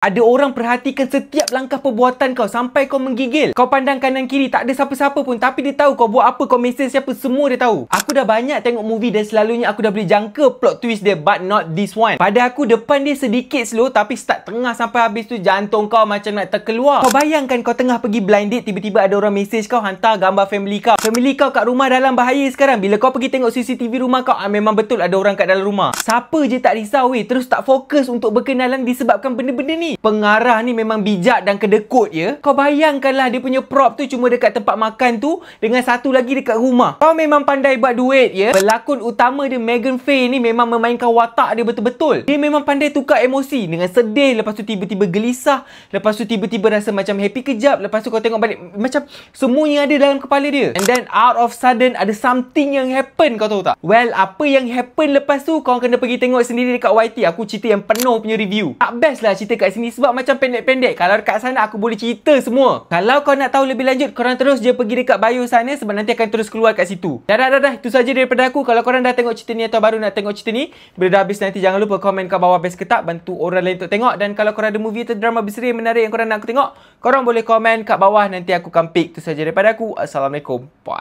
Ada orang perhatikan setiap langkah perbuatan kau sampai kau menggigil. Kau pandang kanan kiri, tak ada siapa-siapa pun, tapi dia tahu kau buat apa, kau mesej siapa, semua dia tahu. Aku dah banyak tengok movie dan selalunya aku dah boleh jangka plot twist dia, but not this one. Pada aku, depan dia sedikit slow, tapi start tengah sampai habis tu jantung kau macam nak terkeluar. Kau bayangkan kau tengah pergi blind date, tiba-tiba ada orang mesej kau, hantar gambar family kau. Family kau kat rumah dalam bahaya sekarang. Bila kau pergi tengok CCTV rumah kau, memang betul ada orang kat dalam rumah. Siapa je tak risau terus tak fokus untuk berkenalan disebabkan benda-benda ni. Pengarah ni memang bijak dan kedekut ya. Kau bayangkanlah dia punya prop tu cuma dekat tempat makan tu, dengan satu lagi dekat rumah. Kau memang pandai buat duit ya. Pelakon utama dia Megan Faye ni memang memainkan watak dia betul-betul. Dia memang pandai tukar emosi, dengan sedih, lepas tu tiba-tiba gelisah, lepas tu tiba-tiba rasa macam happy kejap, lepas tu kau tengok balik macam semuanya ada dalam kepala dia. And then out of sudden ada something yang happen, kau tahu tak? Well, apa yang happen lepas tu kau kena pergi tengok sendiri dekat YT. Aku cerita yang penuh punya review. Tak best lah cerita kat sini sebab macam pendek-pendek. Kalau dekat sana aku boleh cerita semua. Kalau kau nak tahu lebih lanjut, korang terus je pergi dekat bio sana sebab nanti akan terus keluar kat situ. Dah. Itu saja daripada aku. Kalau korang dah tengok cerita ni atau baru nak tengok cerita ni, bila dah habis nanti jangan lupa komen kat bawah best ke tak, bantu orang lain untuk tengok. Dan kalau korang ada movie atau drama berseri yang menarik yang korang nak aku tengok, korang boleh komen kat bawah, nanti aku akan pick. Itu saja daripada aku. Assalamualaikum. Bye.